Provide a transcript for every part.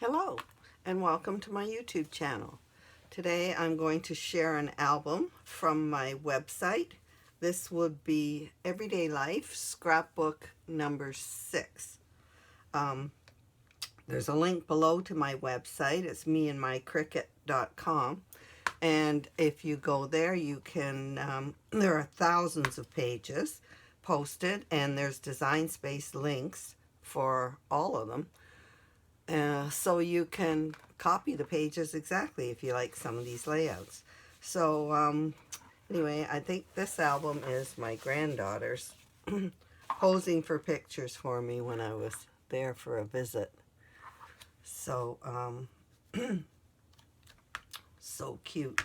Hello and welcome to my YouTube channel. Today I'm going to share an album from my website. This would be Everyday Life Scrapbook number 6. There's a link below to my website. It's meandmycricut.com, and if you go there you can, there are thousands of pages posted and there's design space links for all of them. So you can copy the pages exactly if you like some of these layouts. So anyway, I think this album is my granddaughter's posing for pictures for me when I was there for a visit. So so cute.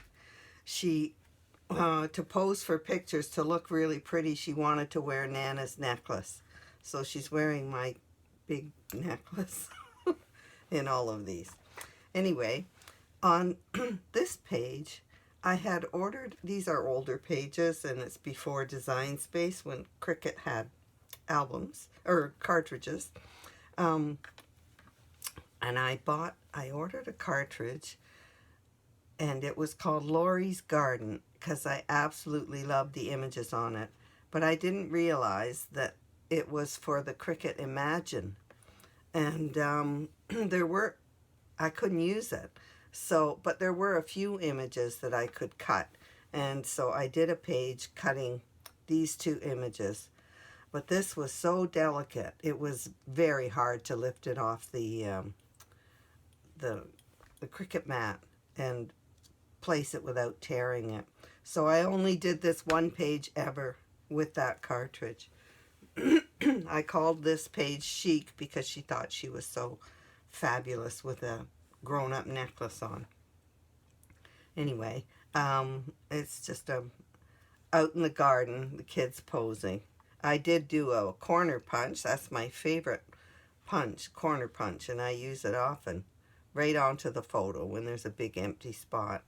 She to pose for pictures, to look really pretty, she wanted to wear Nana's necklace. So she's wearing my big necklace in all of these. Anyway, on this page, I had ordered, these are older pages and it's before Design Space when Cricut had albums or cartridges. And I ordered a cartridge and it was called Laurie's Garden because I absolutely loved the images on it. But I didn't realize that it was for the Cricut Imagine. And I couldn't use it. So, but there were a few images that I could cut. And so I did a page cutting these two images. But this was so delicate. It was very hard to lift it off the Cricut mat and place it without tearing it. So I only did this one page ever with that cartridge. I called this page Chic because she thought she was so fabulous with a grown-up necklace on. Anyway, it's just out in the garden, the kids posing. I did do a corner punch. That's my favorite punch, corner punch, and I use it often right onto the photo when there's a big empty spot.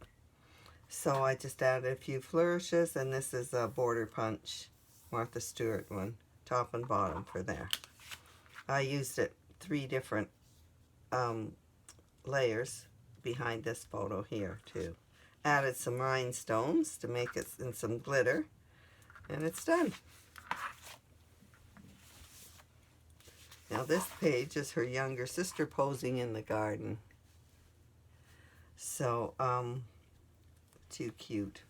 So I just added a few flourishes, and this is a border punch, Martha Stewart one, top and bottom for there. I used it 3 different layers behind this photo here too. Added some rhinestones to make it, and some glitter, and it's done. Now this page is her younger sister posing in the garden. So too cute.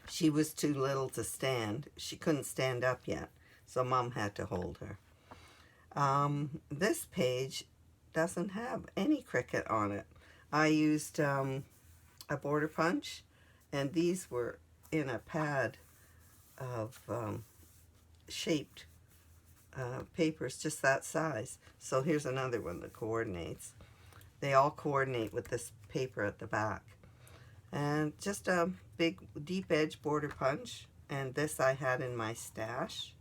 She was too little to stand. She couldn't stand up yet, so Mom had to hold her. This page doesn't have any Cricut on it. I used a border punch, and these were in a pad of shaped papers just that size. So here's another one that coordinates. They all coordinate with this paper at the back. And just a big deep edge border punch, and this I had in my stash.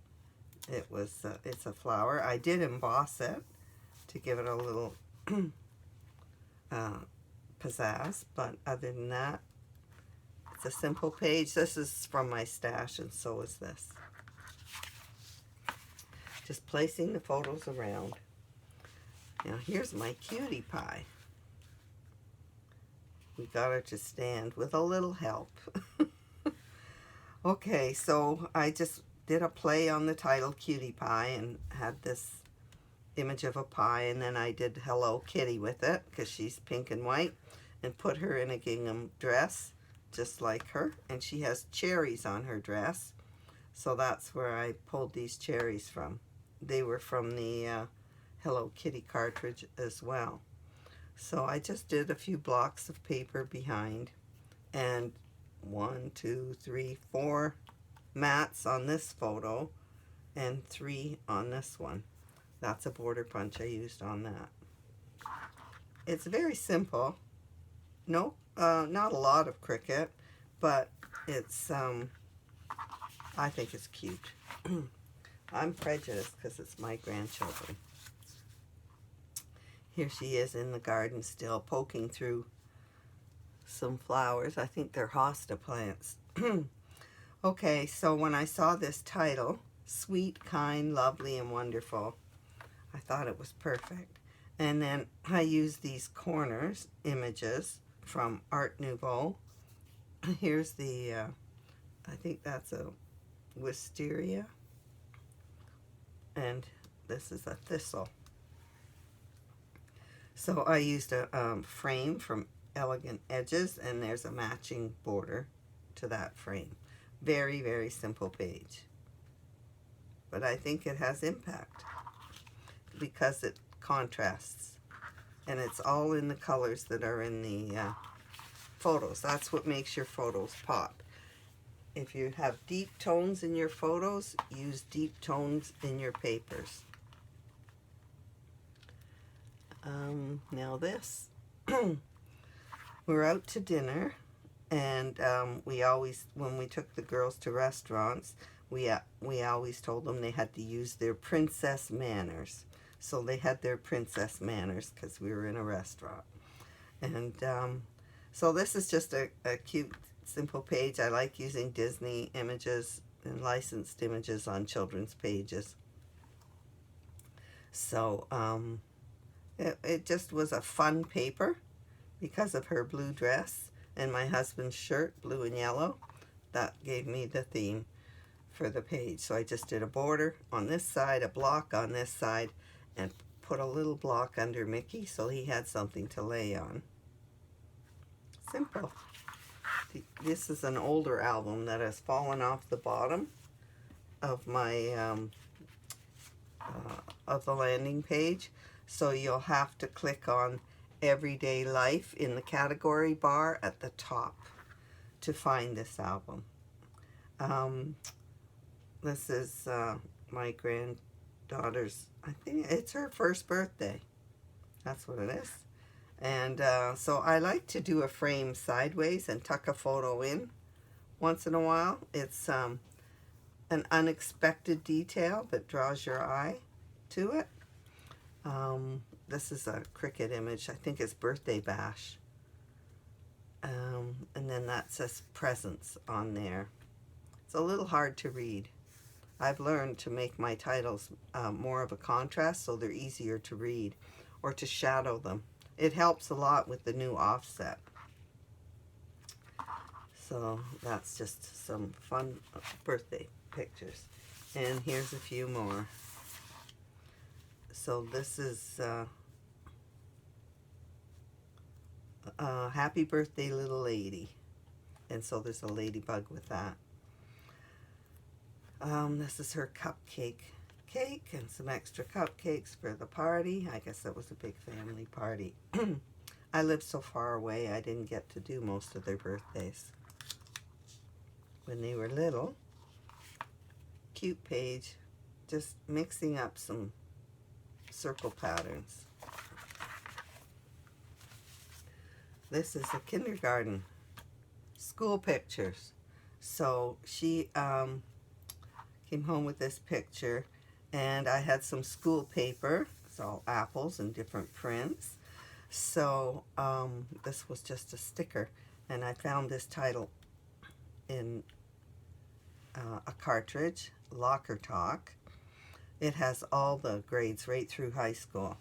It was it's a flower. I did emboss it to give it a little pizzazz, but other than that, it's a simple page. This is from my stash, and so is this. Just placing the photos around. Now here's my cutie pie. We got her to stand with a little help. Okay, so I just did a play on the title Cutie Pie and had this image of a pie, and then I did Hello Kitty with it because she's pink and white, and put her in a gingham dress just like her, and she has cherries on her dress, so that's where I pulled these cherries from. They were from the Hello Kitty cartridge as well. So I just did a few blocks of paper behind, and 1, 2, 3, 4 mats on this photo and 3 on this one. That's a border punch I used on that. It's very simple. No, not a lot of Cricut, but it's I think it's cute. I'm prejudiced because it's my grandchildren. Here she is in the garden still, poking through some flowers. I think they're hosta plants. Okay, so when I saw this title, Sweet, Kind, Lovely, and Wonderful, I thought it was perfect. And then I use these corners images from Art Nouveau. Here's the, I think that's a wisteria. And this is a thistle. So I used a frame from Elegant Edges, and there's a matching border to that frame. Very, very simple page. But I think it has impact because it contrasts. And it's all in the colors that are in the photos. That's what makes your photos pop. If you have deep tones in your photos, use deep tones in your papers. Now this, we're out to dinner, and we always, when we took the girls to restaurants, we always told them they had to use their princess manners. So they had their princess manners because we were in a restaurant. And so this is just a cute, simple page. I like using Disney images and licensed images on children's pages. So it just was a fun paper because of her blue dress and my husband's shirt, blue and yellow. That gave me the theme for the page. So I just did a border on this side, a block on this side, and put a little block under Mickey so he had something to lay on. Simple. This is an older album that has fallen off the bottom of my of the landing page, so you'll have to click on Everyday Life in the category bar at the top to find this album. This is my granddaughter's, I think it's her first birthday. That's what it is. And so I like to do a frame sideways and tuck a photo in once in a while. It's an unexpected detail that draws your eye to it. This is a Cricut image. I think it's Birthday Bash. And then that says presents on there. It's a little hard to read. I've learned to make my titles more of a contrast so they're easier to read, or to shadow them. It helps a lot with the new offset. So that's just some fun birthday pictures. And here's a few more. So this is Happy Birthday Little Lady. And so there's a ladybug with that. This is her cupcake cake and some extra cupcakes for the party. I guess that was a big family party. I live so far away, I didn't get to do most of their birthdays when they were little. Cute page, just mixing up some circle patterns. This is a kindergarten school pictures. So she came home with this picture, and I had some school paper. It's all apples and different prints. So this was just a sticker, and I found this title in a cartridge, Locker Talk. It has all the grades right through high school.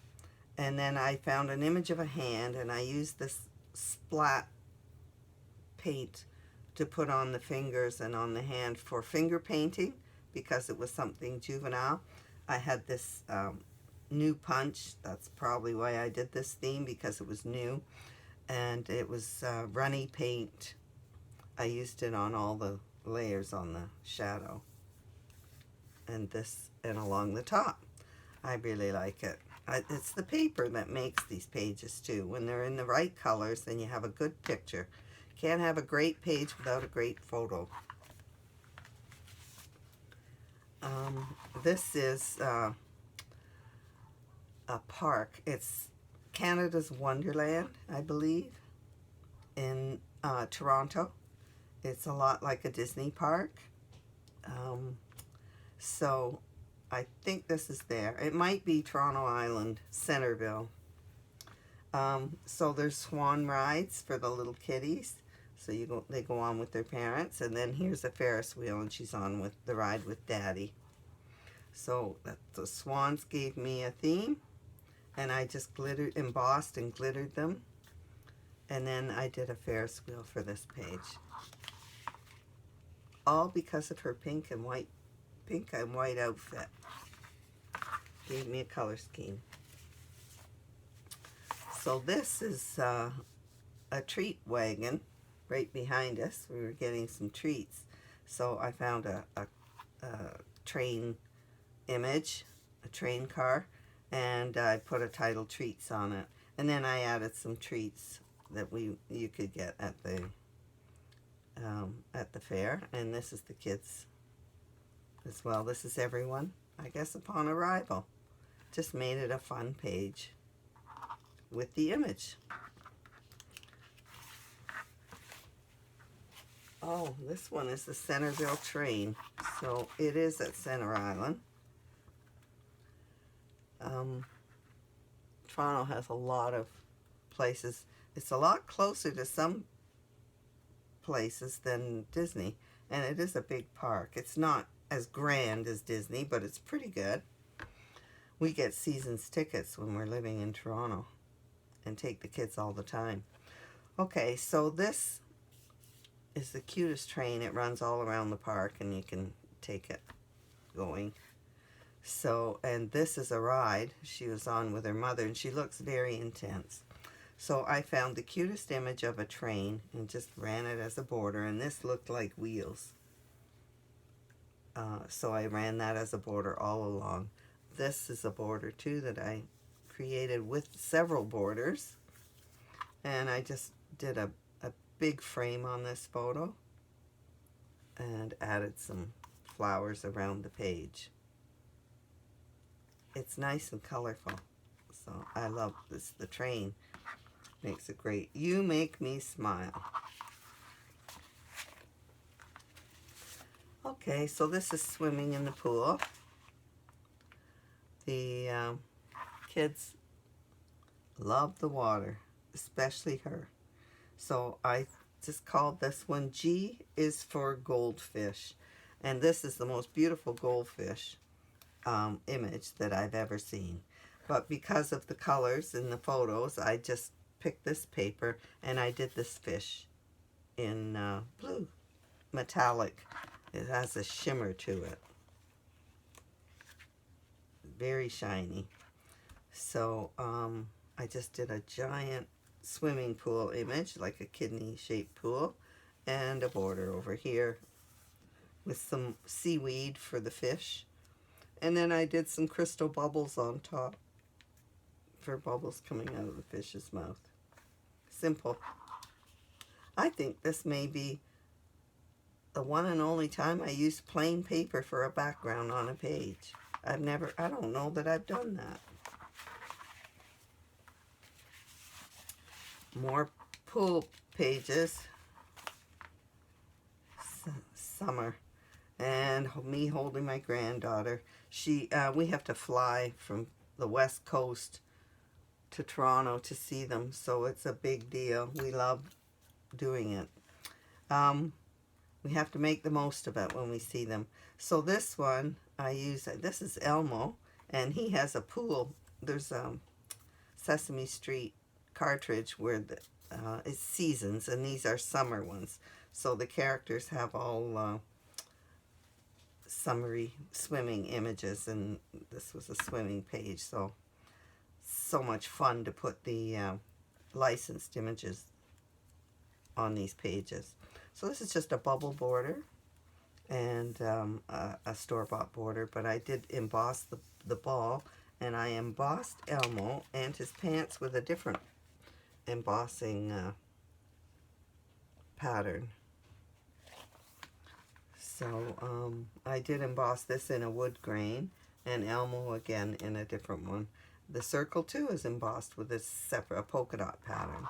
And then I found an image of a hand, and I used this splat paint to put on the fingers and on the hand for finger painting because it was something juvenile. I had this new punch. That's probably why I did this theme, because it was new. And it was runny paint. I used it on all the layers on the shadow. And this, and along the top. I really like it. It's the paper that makes these pages too. When they're in the right colors, then you have a good picture. Can't have a great page without a great photo. This is a park. It's Canada's Wonderland, I believe, in Toronto. It's a lot like a Disney park. So I think this is there. It might be Toronto Island, Centerville. So there's swan rides for the little kiddies. So they go on with their parents, and then here's a Ferris wheel, and she's on with the ride with Daddy. So the swans gave me a theme, and I just embossed and glittered them. And then I did a Ferris wheel for this page. All because of her pink and white outfit. Gave me a color scheme. So this is a treat wagon right behind us. We were getting some treats. So I found a train image, a train car, and I put a title treats on it. And then I added some treats that you could get at the fair. And this is the kids as well. This is everyone, I guess, upon arrival. Just made it a fun page with the image. Oh, this one is the Centerville Train. So it is at Center Island. Toronto has a lot of places. It's a lot closer to some places than Disney, and it is a big park. It's not as grand as Disney, but it's pretty good. We get seasons tickets when we're living in Toronto and take the kids all the time. Okay, so this is the cutest train. It runs all around the park and you can take it going. So, and this is a ride she was on with her mother, and she looks very intense. So I found the cutest image of a train and just ran it as a border, and this looked like wheels. So I ran that as a border all along. This is a border too that I created with several borders, and I just did a big frame on this photo and added some flowers around the page. It's nice and colorful, so I love this. The train makes it great. You make me smile. Okay, so this is swimming in the pool. The kids love the water, especially her. So I just called this one G is for goldfish. And this is the most beautiful goldfish image that I've ever seen. But because of the colors in the photos, I just picked this paper and I did this fish in blue, metallic. It has a shimmer to it. Very shiny. So I just did a giant swimming pool image, like a kidney-shaped pool, and a border over here with some seaweed for the fish. And then I did some crystal bubbles on top for bubbles coming out of the fish's mouth. Simple. I think this may be the one and only time I used plain paper for a background on a page. I don't know that I've done that. More pool pages. Summer. And me holding my granddaughter. We have to fly from the West Coast to Toronto to see them, so it's a big deal. We love doing it. We have to make the most of it when we see them. So this one, this is Elmo, and he has a pool. There's a Sesame Street cartridge where it's seasons, and these are summer ones. So the characters have all summery swimming images, and this was a swimming page. So much fun to put the licensed images on these pages. So this is just a bubble border and a store-bought border, but I did emboss the ball, and I embossed Elmo and his pants with a different embossing pattern. So I did emboss this in a wood grain, and Elmo again in a different one. The circle too is embossed with a polka dot pattern.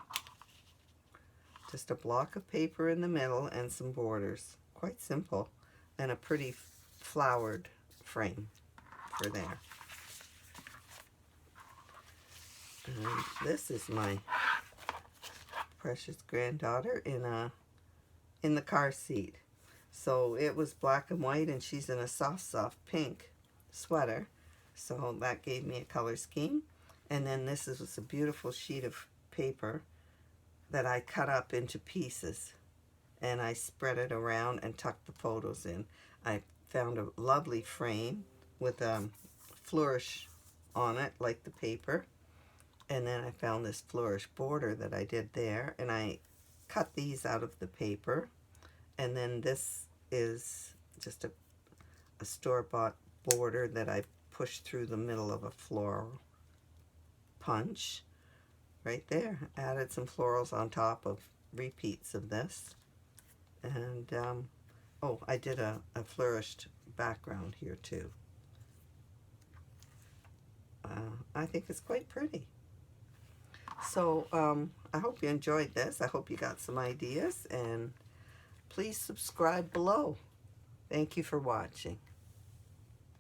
Just a block of paper in the middle and some borders. Quite simple, and a pretty flowered frame for there. And this is my precious granddaughter in the car seat. So it was black and white, and she's in a soft pink sweater. So that gave me a color scheme. And then this is a beautiful sheet of paper that I cut up into pieces, and I spread it around and tucked the photos in. I found a lovely frame with a flourish on it like the paper, and then I found this flourish border that I did there, and I cut these out of the paper. And then this is just a store-bought border that I pushed through the middle of a floral punch right there. Added some florals on top of repeats of this. And oh, I did a flourished background here too. I think it's quite pretty. So I hope you enjoyed this. I hope you got some ideas, and please subscribe below. Thank you for watching.